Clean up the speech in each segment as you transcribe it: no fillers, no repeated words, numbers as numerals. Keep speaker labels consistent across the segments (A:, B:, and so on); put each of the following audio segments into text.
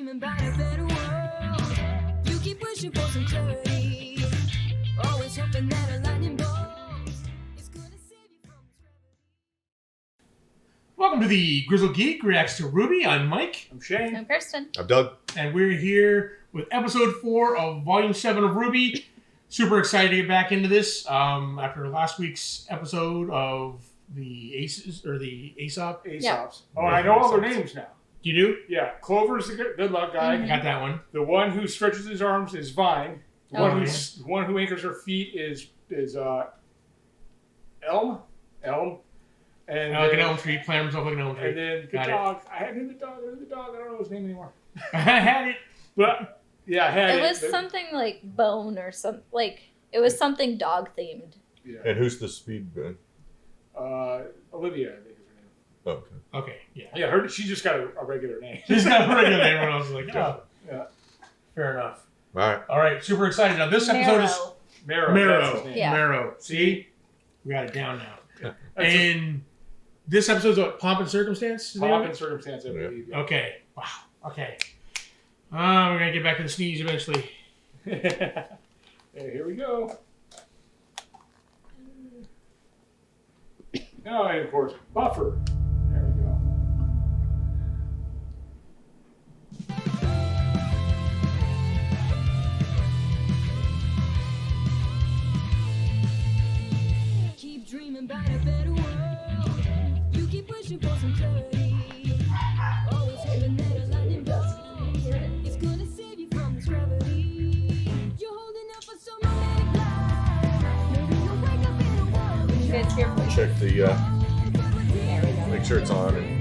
A: dreaming about a better world. You keep wishing for some clarity. Always hoping that a lightning bolt is gonna save you from this gravity.
B: Welcome to the Grizzled Geek Reacts to RWBY. I'm Mike.
C: I'm Shane.
D: I'm Kirsten.
E: I'm Doug.
B: And we're here with episode 4 of volume 7 of RWBY. Super excited to get back into this after last week's episode of the Aces, or the Aesop.
C: Aesops.
D: Yeah.
C: Oh, I know all their names now.
B: You do?
C: Yeah, Clover's the good luck guy.
B: I got that one.
C: The one who stretches his arms is Vine. The one who anchors her feet is Elm. And
B: Like an elm tree, plant himself like an elm tree.
C: And then the
B: Got
C: dog. I had the dog. I don't know his name anymore.
B: I had it.
C: But yeah, I had it.
D: It was something like bone or some it was something dog themed.
C: Yeah.
E: And who's the speed gun?
C: Olivia, I think is her name.
E: Oh, okay.
B: Okay, yeah.
C: Yeah, she just got a regular name.
B: She's got a regular name, and I was like, oh,
C: Yeah.
B: fair enough.
E: All right.
B: All right, super excited. Now, this episode is
C: Marrow. That's his
B: Marrow.
C: name.
D: Yeah.
B: Marrow. See? We got it down now. And this episode's what, Pomp and Circumstance? Is that
C: Pomp
B: it?
C: and Circumstance, I believe. Yeah.
B: Okay. Wow. Okay. We're going to get back to the sneeze eventually.
C: Hey, here we go. Now, and of course, Buffer. There we go.
A: Keep dreaming about a better world. You keep wishing for some clarity. Always hoping that a lightning bolt is gonna save you from this gravity. You're holding up for some romantic life. Maybe you'll wake up in a world.
D: You guys hear me?
E: Check the,
D: There we go.
E: make sure it's on. And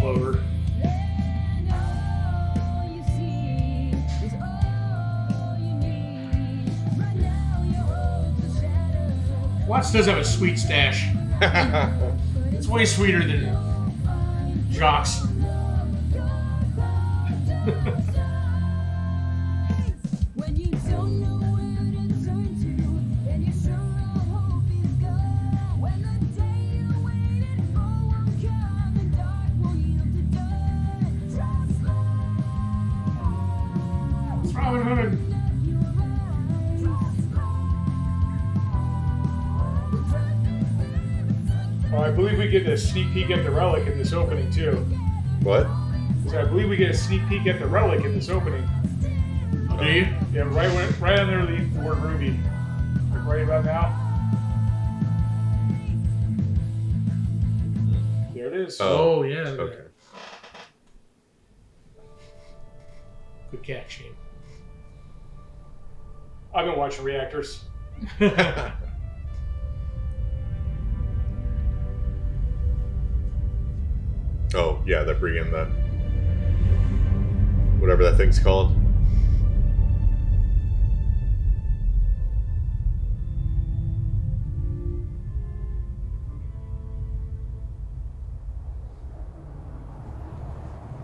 B: Clover. Watts does have a sweet stash. It's way sweeter than Jacques.
A: When you don't know where to turn to, and you're sure all hope is gone. When the day you waited for won't come, and dark will yield to dawn. Trust me.
B: It's Robin Hood.
C: Oh, I believe we get a sneak peek at the relic in this opening, too.
E: what?
C: So I believe we get a sneak peek at the relic in this opening.
B: Do you?
C: Yeah, right underneath the word RWBY. Like right about now. There it is.
B: Oh, yeah. look at
E: Okay.
B: that. Good catch, Shane.
C: I've been watching reactors.
E: Oh, yeah, they bring in the, whatever that thing's called.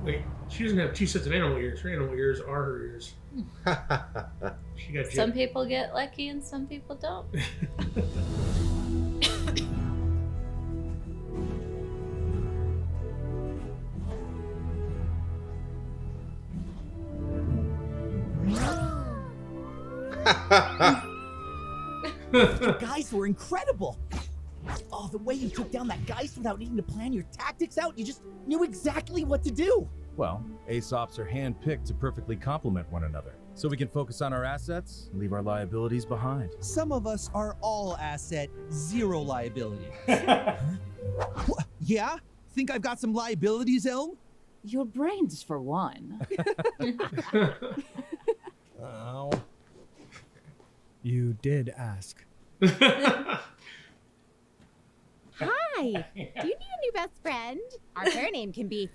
B: Wait, she doesn't have 2 sets of animal ears. Her animal ears are her ears. She got
D: Some people get lucky and some people don't.
F: The guys were incredible. Oh, the way you took down that geist without needing to plan your tactics out, you just knew exactly what to do.
G: Well, Aesops are handpicked to perfectly complement one another, so we can focus on our assets and leave our liabilities behind.
F: Some of us are all asset, zero liability. Yeah? Think I've got some liabilities, Elm?
H: Your brains, for one.
G: Oh.
I: You did ask.
J: Hi! Do you need a new best friend? Our pair name can be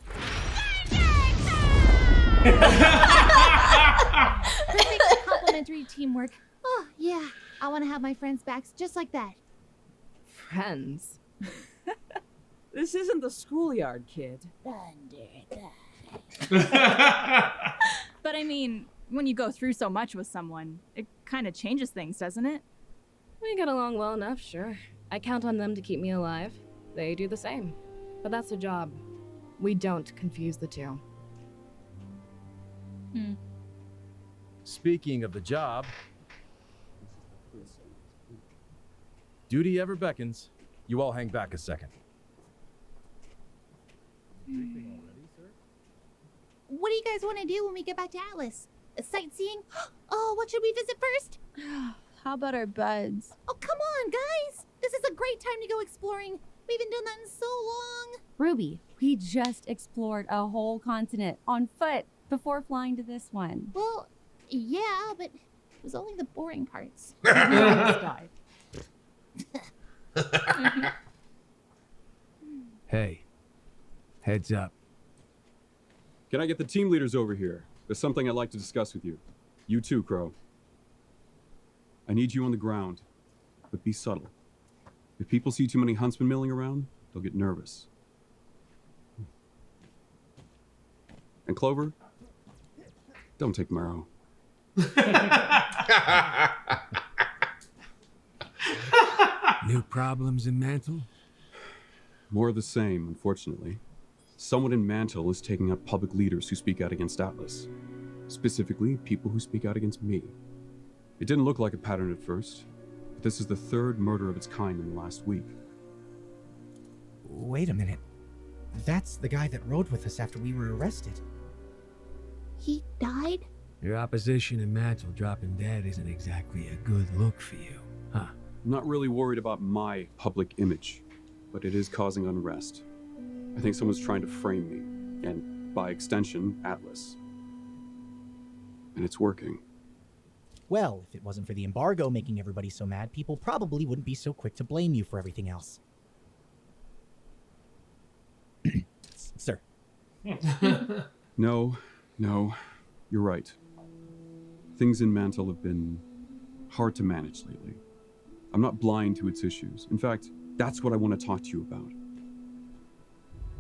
J: perfect complementary teamwork. Oh, yeah. I want to have my friends' backs just like that.
H: Friends. This isn't the schoolyard, kid.
K: But I mean, when you go through so much with someone, it kind of changes things, doesn't it?
H: We get along well enough, sure.
I: I count on them to keep me alive. They do the same. But that's a job. We don't confuse the two.
G: Speaking of the job, duty ever beckons. You all hang back a second.
J: What do you guys want to do when we get back to Atlas? Sightseeing? Oh, what should we visit first?
D: How about our beds?
J: Oh, come on, guys! This is a great time to go exploring. We haven't done that in so long.
L: Ruby, we just explored a whole continent on foot before flying to this one.
J: Well, yeah, but it was only the boring parts.
M: Hey, heads up.
N: Can I get the team leaders over here? There's something I'd like to discuss with you. You too, Crow. I need you on the ground, but be subtle. If people see too many huntsmen milling around, they'll get nervous. And Clover, don't take Marrow.
M: New problems in Mantle?
N: More of the same, unfortunately. Someone in Mantle is taking out public leaders who speak out against Atlas. Specifically, people who speak out against me. It didn't look like a pattern at first, but this is the third murder of its kind in the last week.
F: Wait a minute. That's the guy that rode with us after we were arrested.
J: He died?
M: Your opposition in Mantle dropping dead isn't exactly a good look for you, huh?
N: I'm not really worried about my public image, but it is causing unrest. I think someone's trying to frame me, and by extension, Atlas. And it's working.
F: Well, if it wasn't for the embargo making everybody so mad, people probably wouldn't be so quick to blame you for everything else. Sir.
N: No, you're right. Things in Mantle have been hard to manage lately. I'm not blind to its issues. In fact, that's what I want to talk to you about.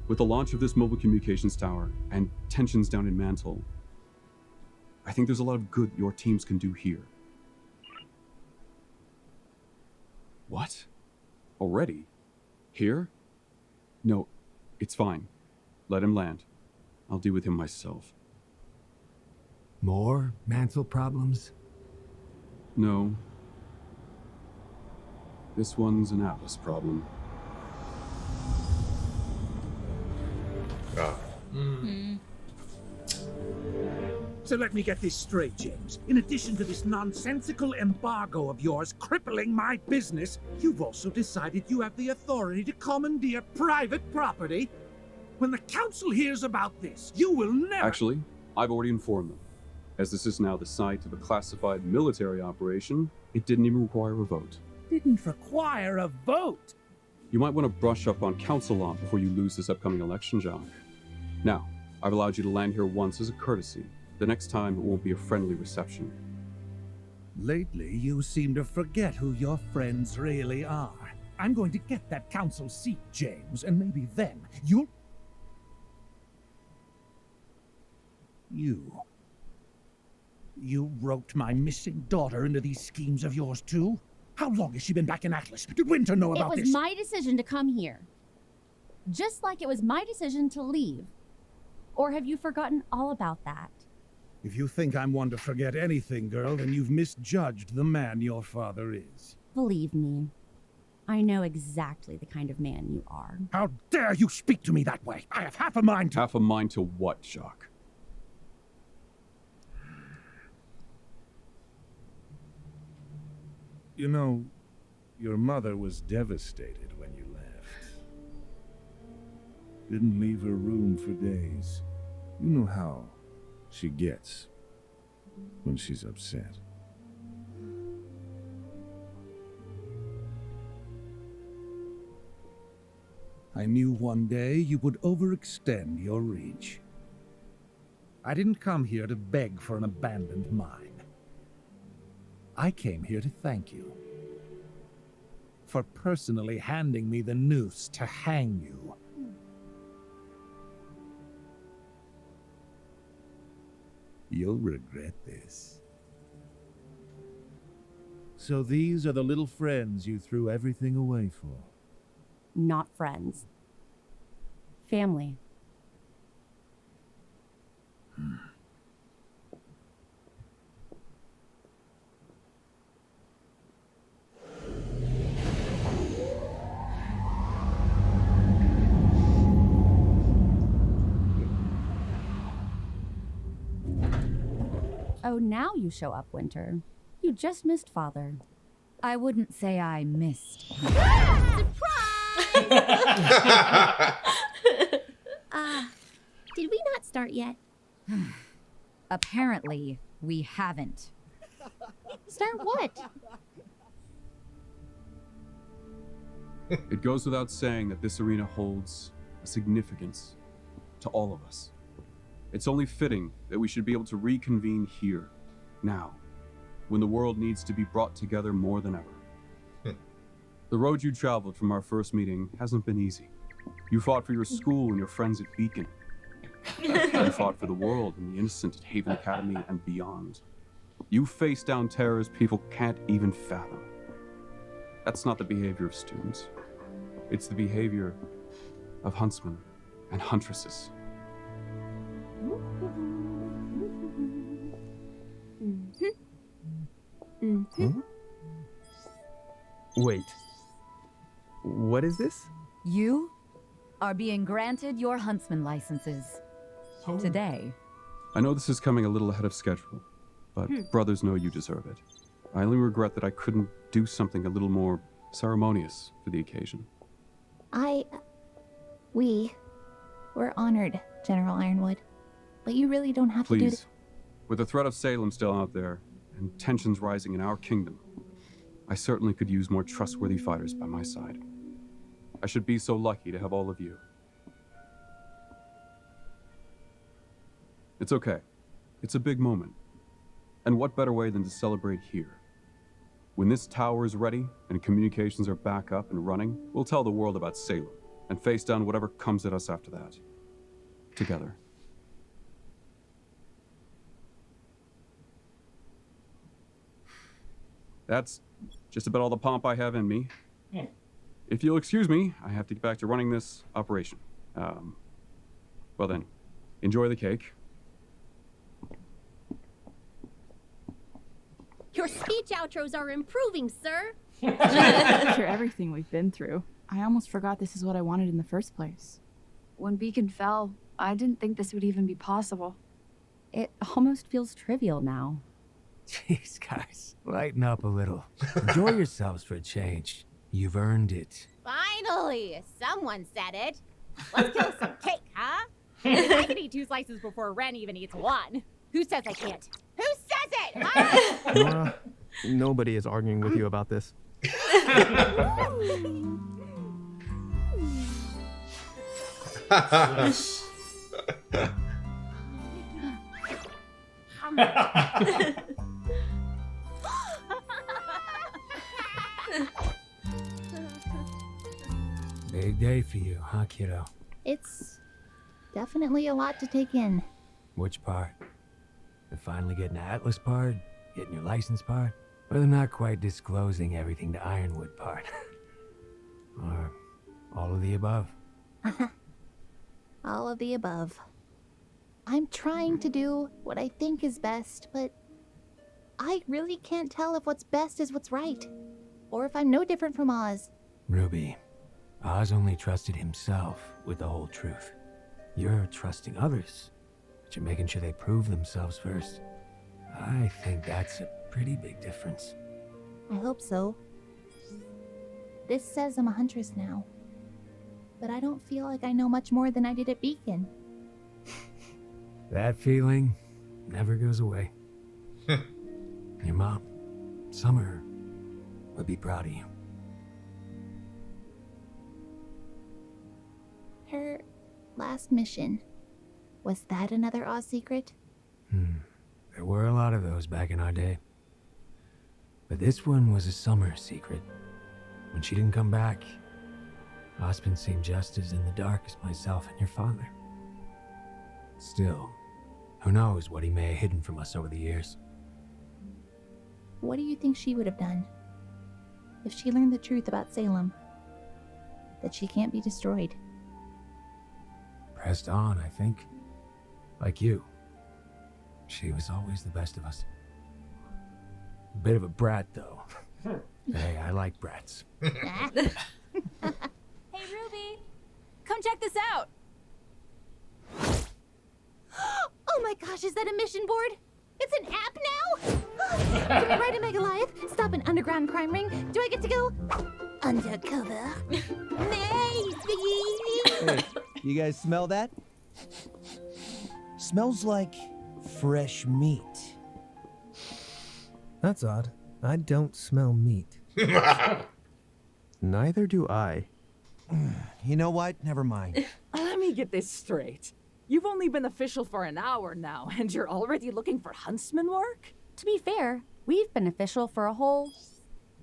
N: With the launch of this mobile communications tower and tensions down in Mantle, I think there's a lot of good your teams can do here. What? Already? Here? No, it's fine. Let him land. I'll deal with him myself.
M: More Mantle problems?
N: No. This one's an Atlas problem.
O: So let me get this straight, James. In addition to this nonsensical embargo of yours crippling my business, you've also decided you have the authority to commandeer private property? When the council hears about this, you will never—
N: Actually, I've already informed them. As this is now the site of a classified military operation, it didn't even require a vote.
O: Didn't require a vote.
N: You might want to brush up on council law before you lose this upcoming election, Jacques. Now, I've allowed you to land here once as a courtesy. The next time, it won't be a friendly reception.
O: Lately, you seem to forget who your friends really are. I'm going to get that council seat, James, and maybe then you'll— You roped my missing daughter into these schemes of yours, too? How long has she been back in Atlas? Did Winter know about this?
L: It was my decision to come here. Just like it was my decision to leave. Or have you forgotten all about that?
O: If you think I'm one to forget anything, girl, then you've misjudged the man your father is.
L: Believe me, I know exactly the kind of man you are.
O: How dare you speak to me that way? I have half a mind to—
N: Half a mind to what, Jacques?
P: You know, your mother was devastated when you left. Didn't leave her room for days. You know how she gets when she's upset.
O: I knew one day you would overextend your reach. I didn't come here to beg for an abandoned mine. I came here to thank you for personally handing me the noose to hang you.
P: You'll regret this.
O: So these are the little friends you threw everything away for.
L: Not friends. Family. Oh, now you show up, Winter. You just missed Father.
Q: I wouldn't say I missed.
J: Did we not start yet?
Q: Apparently, we haven't.
J: Start what?
N: It goes without saying that this arena holds a significance to all of us. It's only fitting that we should be able to reconvene here, now, when the world needs to be brought together more than ever. The road you traveled from our first meeting hasn't been easy. You fought for your school and your friends at Beacon. You fought for the world and the innocent at Haven Academy and beyond. You faced down terrors people can't even fathom. That's not the behavior of students. It's the behavior of huntsmen and huntresses.
R: Wait. What is this?
Q: You are being granted your huntsman licenses. Today.
N: I know this is coming a little ahead of schedule, but brothers know you deserve it. I only regret that I couldn't do something a little more ceremonious for the occasion.
J: We're honored, General Ironwood. But you really don't have to do
N: Please, with the threat of Salem still out there, and tensions rising in our kingdom, I certainly could use more trustworthy fighters by my side. I should be so lucky to have all of you. It's okay. It's a big moment. And what better way than to celebrate here? When this tower is ready and communications are back up and running, we'll tell the world about Salem and face down whatever comes at us after that. Together. That's just about all the pomp I have in me. If you'll excuse me, I have to get back to running this operation. Well then, enjoy the cake.
J: Your speech outros are improving, sir.
S: After everything we've been through, I almost forgot this is what I wanted in the first place.
I: When Beacon fell, I didn't think this would even be possible.
L: It almost feels trivial now.
M: Jeez, guys, lighten up a little. Enjoy yourselves for a change. You've earned it.
J: Finally, someone said it. Let's kill some cake, huh? I can eat 2 slices before Ren even eats 1. Who says I can't? Who says it, huh?
R: Nora, nobody is arguing with you about this.
M: Big day for you, huh, kiddo?
J: It's definitely a lot to take in.
M: Which part? The finally getting the Atlas part? Getting your license part? Or the not quite disclosing everything to Ironwood part? Or all of the above?
J: All of the above. I'm trying to do what I think is best, but I really can't tell if what's best is what's right. Or if I'm no different from Oz.
M: Ruby, Oz only trusted himself with the whole truth. You're trusting others, but you're making sure they prove themselves first. I think that's a pretty big difference.
J: I hope so. This says I'm a huntress now. But I don't feel like I know much more than I did at Beacon.
M: That feeling never goes away. Your mom, Summer, would be proud of you.
J: Her last mission. Was that another Oz secret?
M: There were a lot of those back in our day. But this one was a Summer secret. When she didn't come back, Osmond seemed just as in the dark as myself and your father. Still, who knows what he may have hidden from us over the years.
J: What do you think she would have done? if she learned the truth about Salem, that she can't be destroyed.
M: Pressed on, I think. Like you. She was always the best of us. A bit of a brat, though. Hey, I like brats.
L: Hey, Ruby, come check this out.
J: Oh my gosh, is that a mission board? It's an app now? Can I ride a Megalife? Stop an underground crime ring? Do I get to go undercover?
F: Hey, you guys smell that? Smells like fresh meat.
R: That's odd. I don't smell meat. Neither do I.
F: You know what? Never mind.
H: Let me get this straight. You've only been official for an hour now, and you're already looking for Huntsman work?
L: To be fair, we've been official for a whole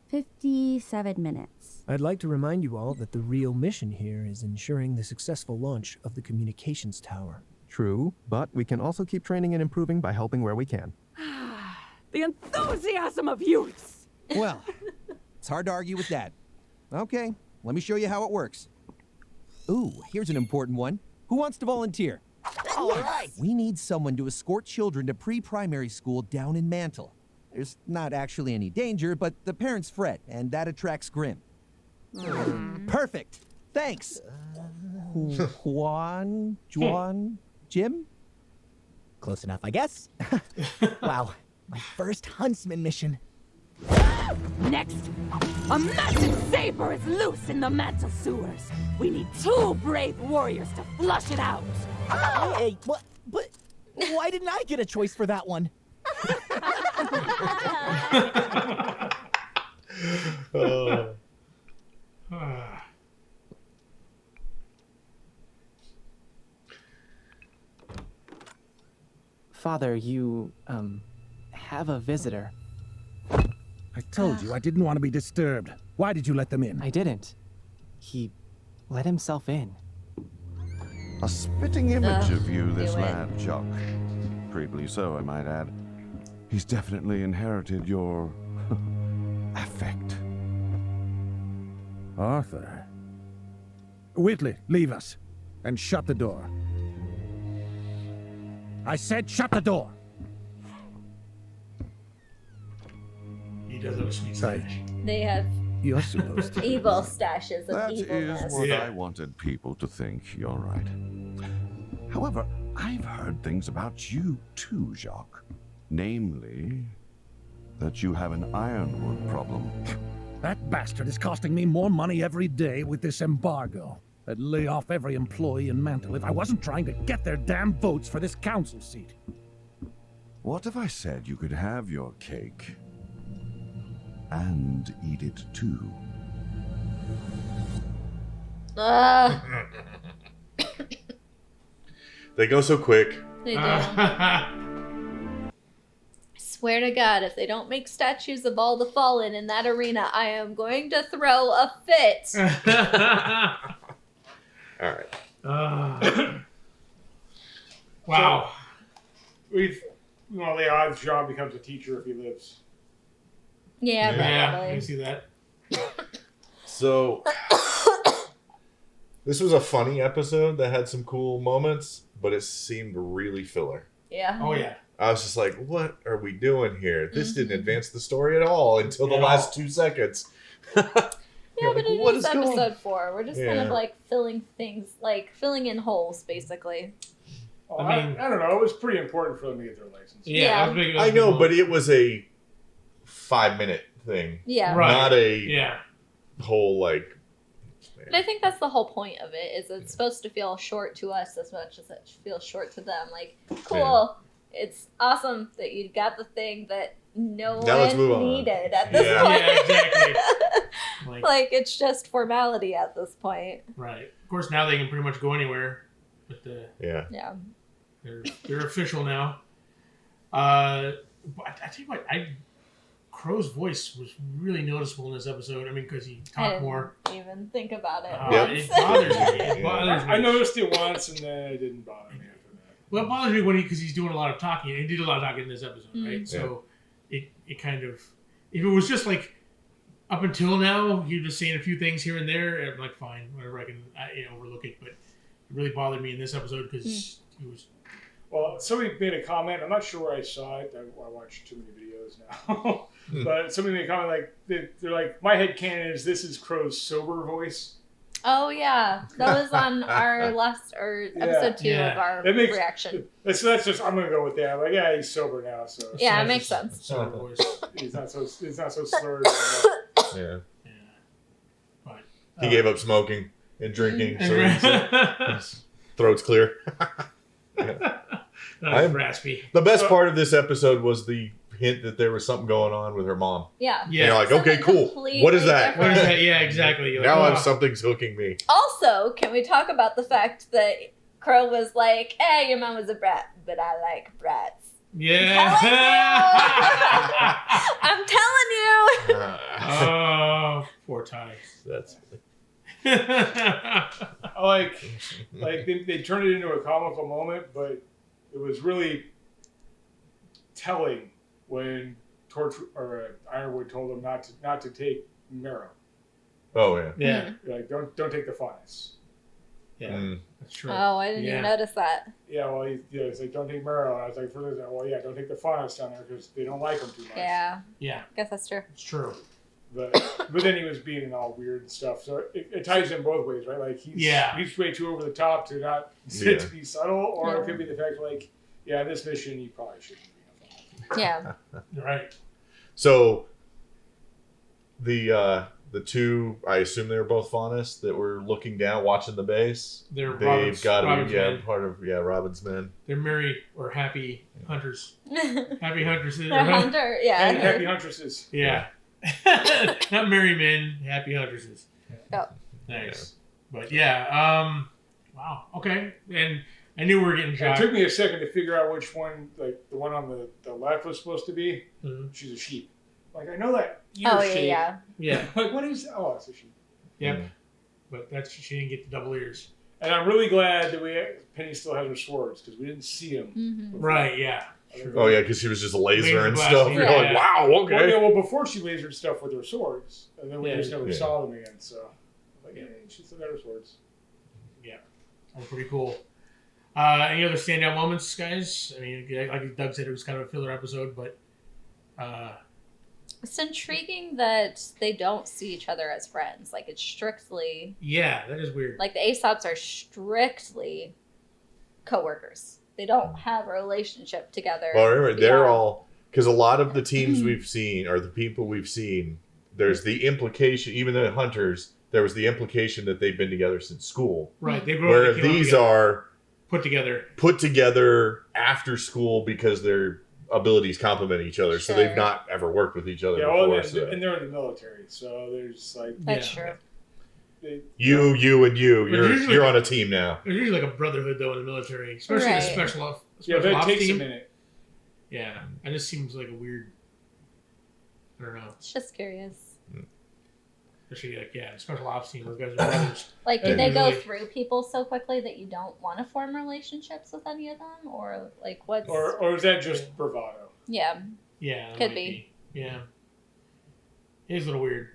L: 57 minutes.
T: I'd like to remind you all that the real mission here is ensuring the successful launch of the communications tower.
R: True, but we can also keep training and improving by helping where we can.
H: The enthusiasm of youths!
F: Well, it's hard to argue with that. Okay, let me show you how it works. Ooh, here's an important one. Who wants to volunteer? All right. We need someone to escort children to pre-primary school down in Mantle. There's not actually any danger, but the parents fret, and that attracts Grim. Perfect. Thanks. Juan, Jim? Close enough, I guess. Wow, my first Huntsman mission.
H: Next, a massive saber is loose in the Mantle sewers. We need 2 brave warriors to flush it out.
F: Hey, what? But why didn't I get a choice for that one?
U: Father, you, have a visitor.
O: I told you I didn't want to be disturbed. Why did you let them in?
U: I didn't. He let himself in.
V: A spitting image of you, this lad, Jacques. Creepily so, I might add. He's definitely inherited your affect.
O: Arthur. Whitley, leave us. And shut the door. I said shut the door!
B: He does have a sweet stash.
D: They have
O: You're supposed to.
D: evil stashes of
V: That
D: evilness.
V: is what I wanted people to think. You're right. However, I've heard things about you too, Jacques. Namely, that you have an Ironwood problem.
O: That bastard is costing me more money every day with this embargo. I'd lay off every employee in Mantle if I wasn't trying to get their damn votes for this council seat.
V: What if I said you could have your cake and eat it too?
E: They go so quick.
D: They do. I swear to God, if they don't make statues of all the fallen in that arena, I am going to throw a fit.
E: All right.
B: Wow.
C: The odds Jacques becomes a teacher if he lives.
D: Yeah, probably.
B: I can see that.
E: So, this was a funny episode that had some cool moments, but it seemed really filler.
D: Yeah.
B: Oh, yeah.
E: I was just like, what are we doing here? This didn't advance the story at all until the last 2 seconds.
D: Yeah, but it
E: what
D: is
E: is going-
D: episode 4. We're just kind of like filling things, like filling in holes, basically.
C: Oh, I don't know. It was pretty important for them to get their license.
D: Yeah.
E: I know, but it was a 5-minute thing.
D: Yeah.
E: Not a whole, like...
D: But I think that's the whole point of it, is it's supposed to feel short to us as much as it feels short to them. Like, cool. It's awesome that you got the thing that no one needed at this point.
B: Yeah, exactly.
D: Like, it's just formality at this point.
B: Right. Of course, now they can pretty much go anywhere. But
E: yeah.
B: They're official now. But I tell you what, Crow's voice was really noticeable in this episode. I mean, because he talked more.
D: Even think about it.
B: It bothers me. It bothers me.
C: I noticed it once, and then it didn't bother me after that.
B: Well, it bothers me because he's doing a lot of talking. And he did a lot of talking in this episode, right?
D: Mm.
B: So it kind of, if it was just like up until now, you're just saying a few things here and there, and I'm like, fine, whatever, I can overlook it. But it really bothered me in this episode because he was.
C: Well, somebody made a comment. I'm not sure where I saw it. I watch too many videos now. But somebody made a comment like, they're like, my headcanon is this is Crow's sober voice.
D: Oh yeah, that was on our last episode 2 of our reaction.
C: That's just I'm gonna go with that. Like, yeah, he's sober now, so
D: yeah, it makes sense.
B: Sober voice.
C: He's not so slurred.
E: Yeah.
B: But
E: he gave up smoking and drinking, so his throat's clear.
B: Raspy.
E: The best part of this episode was the hint that there was something going on with her mom.
D: Yeah.
E: And you're like, okay, cool. What is that?
B: What is that? Yeah, exactly.
E: Now I'm something's hooking me.
D: Also, can we talk about the fact that Crow was like, "Hey, your mom was a brat, but I like brats."
B: Yeah.
D: I'm telling you.
B: Oh, poor Ty.
E: That's.
C: like they turned it into a comical moment, but it was really telling when Ironwood told him not to take marrow.
E: Oh yeah.
B: Yeah.
C: Like don't take the funness.
B: Yeah, that's true.
D: Oh, I didn't even notice that.
C: Yeah, well, he's like, don't take marrow. And I was like, well, yeah, don't take the funness down there because they don't like him too much.
D: Yeah.
B: Yeah.
D: I guess that's true.
B: It's true.
C: But then he was being all weird and stuff. So it ties in both ways, right? Like he's way too over the top to not to be subtle, or it could be the fact like, yeah, this mission you probably shouldn't be.
D: Yeah.
B: Right.
E: So the two, I assume they were both faunists that were looking down, watching the base.
B: They've
E: got to
B: Robin's
E: be
B: men.
E: part of Robin's men.
B: They're merry or happy hunters. Happy huntresses.
D: They're hunter, yeah.
C: And happy huntresses.
B: Yeah. Not merry men, happy huntresses.
D: Oh.
B: Nice. But yeah, wow. Okay. And I knew we were getting Jacques.
C: It took me a second to figure out which one, like the one on the left was supposed to be.
B: Mm-hmm.
C: She's a sheep. Like I know that ear
D: Oh,
C: shape.
B: Yeah.
C: Like what is? Oh, it's a sheep.
B: Yep. But she didn't get the double ears.
C: And I'm really glad that Penny still has her swords because we didn't see them.
D: Mm-hmm.
B: Right. Yeah.
E: Sure. Oh yeah, because she was just laser and
B: blast,
E: stuff. You're like, wow, okay.
C: Well, before she lasered stuff with her swords, and then we just never saw them again. So, like, hey, she still got her swords.
B: Yeah, that was pretty cool. Any other standout moments, guys? I mean, like Doug said, it was kind of a filler episode, but
D: it's intriguing that they don't see each other as friends. Like it's strictly.
B: Yeah, that is weird.
D: Like the Aesops are strictly coworkers. They don't have a relationship together.
E: Well, remember, they're all, because a lot of the teams we've seen, or the people we've seen, there's the implication, even the hunters, there was the implication that they've been together since school.
B: Right. They
E: where these are
B: put
E: together after school because their abilities complement each other. So they've not ever worked with each other before.
C: Well, and they're in the military, so there's like...
D: That's true.
E: You, and you. You're on a team now.
B: There's usually like a brotherhood, though, in the military. Especially the special ops
C: that takes
B: team.
C: a minute.
B: Yeah. It just seems like a weird... I don't know.
D: It's just curious.
B: Especially, like, special ops team. Those guys are brothers.
D: Like, do they go through people so quickly that you don't want to form relationships with any of them? Or, like, what's...
C: Or is that just bravado?
D: Yeah.
B: Yeah.
D: Could be.
B: Yeah. It is a little weird.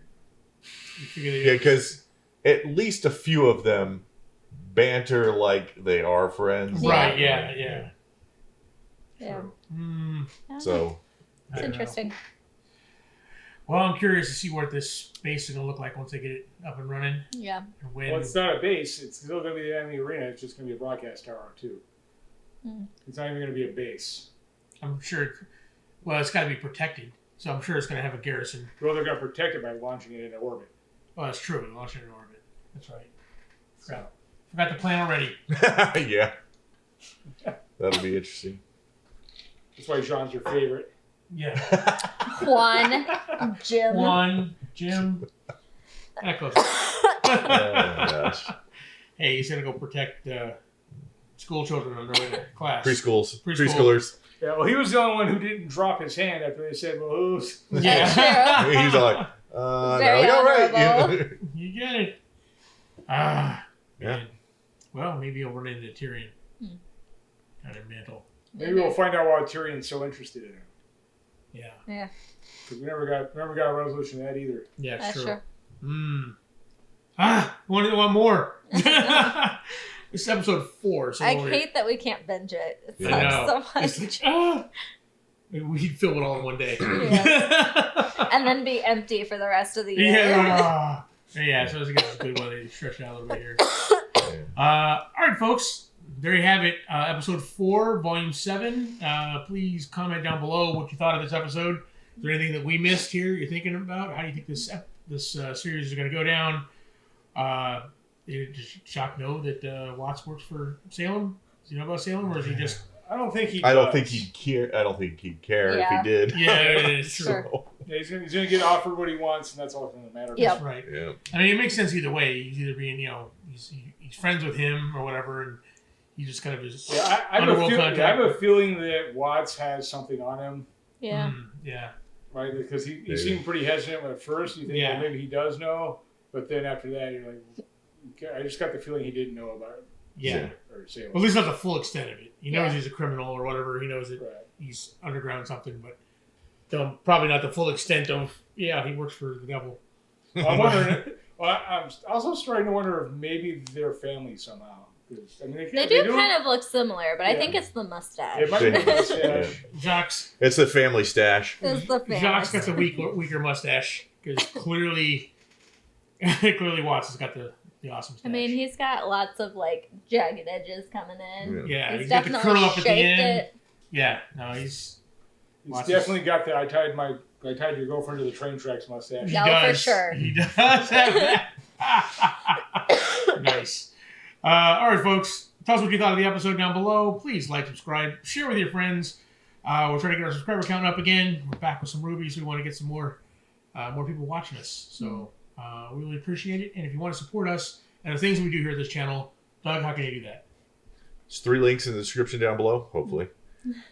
E: Yeah, because at least a few of them banter like they are friends.
B: Right, yeah.
E: So...
D: It's interesting.
B: Well, I'm curious to see what this base is going to look like once they get it up and running.
D: Yeah.
C: Well, it's not a base. It's still going to be the enemy arena. It's just going to be a broadcast tower, too. It's not even going to be a base.
B: I'm sure... Well, it's got to be protected. So I'm sure it's going to have a garrison.
C: Well, they're going to protect it by launching it into orbit.
B: Oh, that's true. Launching it in orbit. That's right. Forgot the plan already.
E: Yeah. That'll be interesting.
C: That's why Jean's your favorite.
B: Yeah.
D: Juan, Jim.
B: Echoes.
E: Oh, my gosh.
B: Hey, he's going to go protect school children on their way to class.
E: Preschoolers.
C: Yeah, well, he was the only one who didn't drop his hand after they said, well, who's...
B: Yeah.
E: He's like, no, all right.
B: You get it. Yeah.
E: Man.
B: Well, maybe he'll run into Tyrion. Kind of Mantle.
C: Maybe we'll find out why Tyrion's so interested in him.
B: Yeah.
D: Yeah.
C: Because we never got a resolution to that either.
B: Yeah,
D: That's
B: true. Want more. This is episode 4. So
D: I hate that we can't binge it. It
B: I know.
D: sucks so much.
B: We'd film it all in one day.
D: Yeah. And then be empty for the rest of the year.
B: Yeah. Yeah, so it's a good one. They stretch it out a little bit here. All right, folks. There you have it. Episode 4, Volume 7. Please comment down below what you thought of this episode. Is there anything that we missed here you're thinking about? How do you think this series is going to go down? Does Jacques know that Watts works for Salem? Does he know about Salem, or is he just...
C: I don't think he.
E: I don't think he'd care. I don't think he'd care if he did.
B: Yeah, it's true.
C: Sure. Yeah, he's gonna get offered what he wants, and that's all that's gonna matter.
B: Yeah, that's right.
E: Yeah.
B: I mean, it makes sense either way. He's either being, he's friends with him or whatever, and he just kind of is.
C: Yeah, I have a feeling that Watts has something on him.
D: Yeah.
B: Yeah.
C: Right, because he seemed pretty hesitant at first. You think well, maybe he does know, but then after that, you're like, okay, I just got the feeling he didn't know about it.
B: Yeah.
C: Or Salem.
B: Well, at least not the full extent of it. He knows he's a criminal or whatever. He knows that he's underground something, but probably not the full extent of, he works for the devil.
C: I'm wondering, I'm also starting to wonder if maybe they're family somehow. I mean,
D: they do kind of look similar, but I think it's the mustache.
C: It might be the mustache.
B: Jacques.
E: It's the family stash.
D: It's the family
B: Jacques got the weaker mustache because clearly Watts has got the awesome stash.
D: I mean, he's got lots of jagged edges coming in.
B: Yeah,
D: he's
B: got the curl up at the end.
D: It.
B: Yeah, no, he's
C: definitely got the I tied your girlfriend to the train tracks mustache.
B: He does.
D: For sure.
B: He does have that. Nice. All right, folks. Tell us what you thought of the episode down below. Please like, subscribe, share with your friends. We're trying to get our subscriber count up again. We're back with some rubies. We want to get some more people watching us. So we really appreciate it. And if you want to support us and the things that we do here at this channel, Doug, how can you do that?
E: There's 3 links in the description down below, hopefully.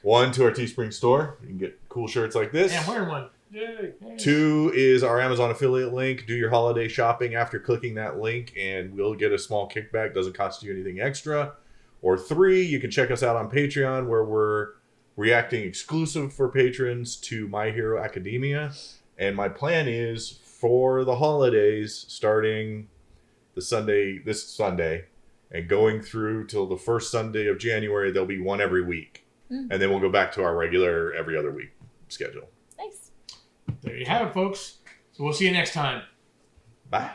E: 1 to our Teespring store. You can get cool shirts like this.
B: Yeah, I'm wearing one.
C: Yay.
E: 2 is our Amazon affiliate link. Do your holiday shopping after clicking that link, and we'll get a small kickback. Doesn't cost you anything extra. Or 3, you can check us out on Patreon, where we're reacting exclusive for patrons to My Hero Academia. And my plan is for the holidays, starting this Sunday, and going through till the first Sunday of January, there'll be one every week. And then we'll go back to our regular every other week schedule.
D: Nice.
B: There you have it, folks. So we'll see you next time.
E: Bye.